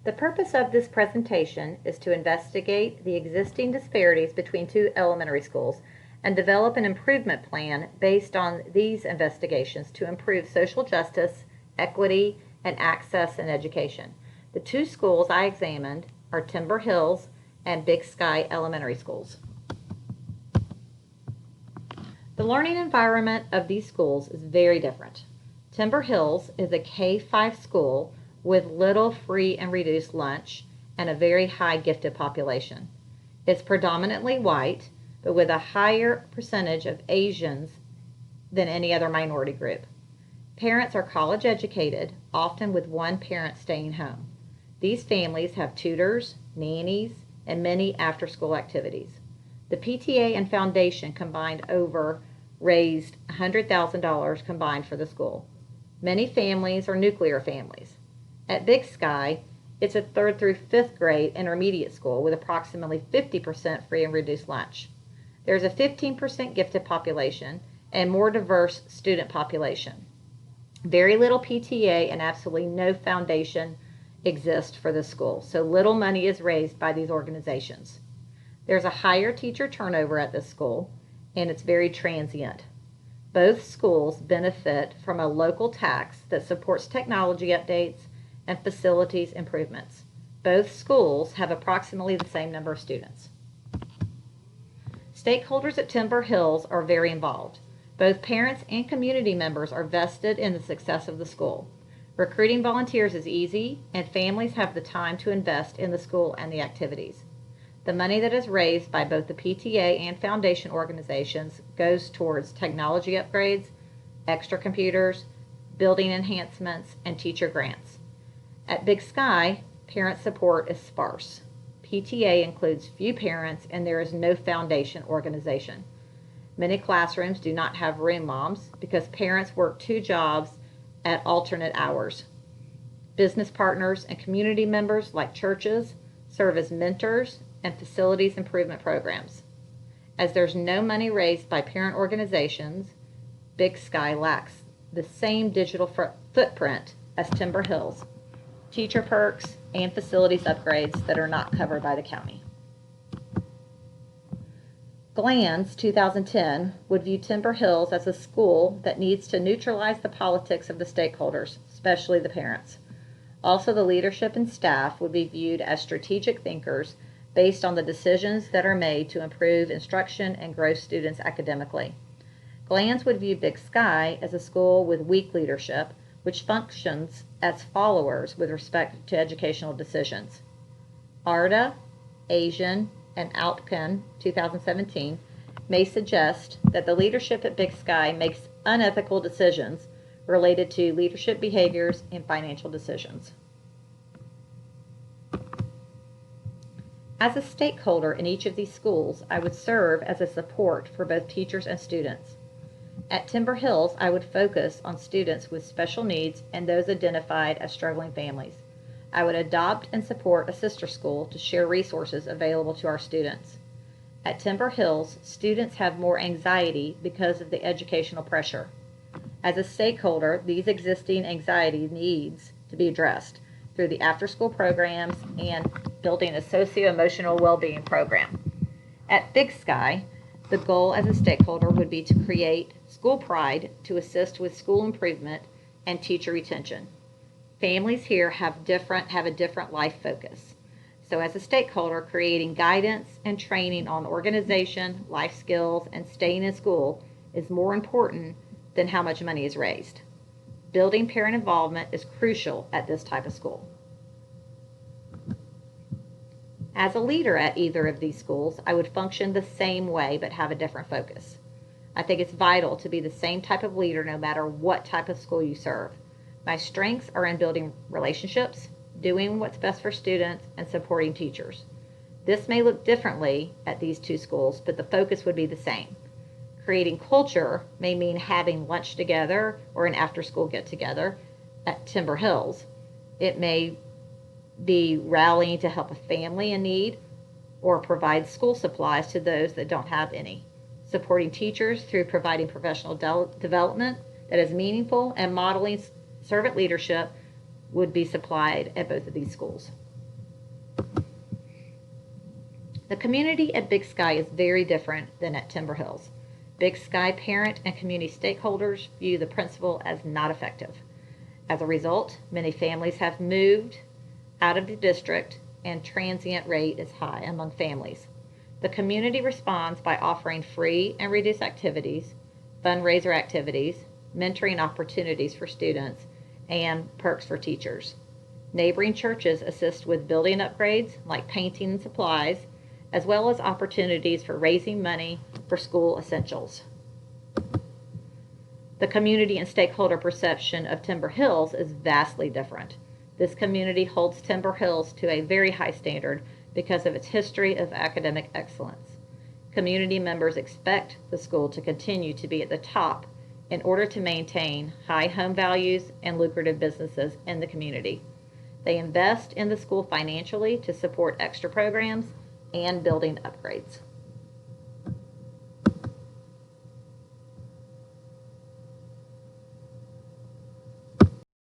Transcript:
The purpose of this presentation is to investigate the existing disparities between two elementary schools and develop an improvement plan based on these investigations to improve social justice, equity, and access in education. The two schools I examined are Timber Hills and Big Sky Elementary Schools. The learning environment of these schools is very different. Timber Hills is a K-5 school with little free and reduced lunch and a very high gifted population. It's predominantly white, but with a higher percentage of Asians than any other minority group. Parents are college educated, often with one parent staying home. These families have tutors, nannies, and many after-school activities. The PTA and foundation combined raised $100,000 combined for the school. Many families are nuclear families. At Big Sky, it's a 3rd through 5th grade intermediate school with approximately 50% free and reduced lunch. There's a 15% gifted population and more diverse student population. Very little PTA and absolutely no foundation exist for this school, so little money is raised by these organizations. There's a higher teacher turnover at this school, and it's very transient. Both schools benefit from a local tax that supports technology updates and facilities improvements. Both schools have approximately the same number of students. Stakeholders at Timber Hills are very involved. Both parents and community members are vested in the success of the school. Recruiting volunteers is easy, and families have the time to invest in the school and the activities. The money that is raised by both the PTA and foundation organizations goes towards technology upgrades, extra computers, building enhancements, and teacher grants. At Big Sky, parent support is sparse. PTA includes few parents, and there is no foundation organization. Many classrooms do not have room moms because parents work 2 jobs at alternate hours. Business partners and community members like churches serve as mentors and facilities improvement programs. As there's no money raised by parent organizations, Big Sky lacks the same digital footprint as Timber Hills, teacher perks, and facilities upgrades that are not covered by the county. Glanz 2010 would view Timber Hills as a school that needs to neutralize the politics of the stakeholders, especially the parents. Also, the leadership and staff would be viewed as strategic thinkers based on the decisions that are made to improve instruction and grow students academically. Glanz would view Big Sky as a school with weak leadership, which functions as followers with respect to educational decisions. ARDA, Asian, and Outkin 2017 may suggest that the leadership at Big Sky makes unethical decisions related to leadership behaviors and financial decisions. As a stakeholder in each of these schools, I would serve as a support for both teachers and students. At Timber Hills, I would focus on students with special needs and those identified as struggling families. I would adopt and support a sister school to share resources available to our students. At Timber Hills, students have more anxiety because of the educational pressure. As a stakeholder, these existing anxiety needs to be addressed through the after-school programs and building a socio-emotional well-being program. At Big Sky, the goal as a stakeholder would be to create school pride to assist with school improvement and teacher retention. Families here have a different life focus. So as a stakeholder, creating guidance and training on organization, life skills, and staying in school is more important than how much money is raised. Building parent involvement is crucial at this type of school. As a leader at either of these schools, I would function the same way but have a different focus. I think it's vital to be the same type of leader no matter what type of school you serve. My strengths are in building relationships, doing what's best for students, and supporting teachers. This may look differently at these two schools, but the focus would be the same. Creating culture may mean having lunch together or an after-school get-together at Timber Hills. It may be rallying to help a family in need or provide school supplies to those that don't have any. Supporting teachers through providing professional development that is meaningful and modeling servant leadership would be supplied at both of these schools. The community at Big Sky is very different than at Timber Hills. Big Sky parent and community stakeholders view the principal as not effective. As a result, many families have moved out of the district and transient rate is high among families. The community responds by offering free and reduced activities, fundraiser activities, mentoring opportunities for students, and perks for teachers. Neighboring churches assist with building upgrades like painting and supplies, as well as opportunities for raising money for school essentials. The community and stakeholder perception of Timber Hills is vastly different. This community holds Timber Hills to a very high standard because of its history of academic excellence. Community members expect the school to continue to be at the top in order to maintain high home values and lucrative businesses in the community. They invest in the school financially to support extra programs and building upgrades.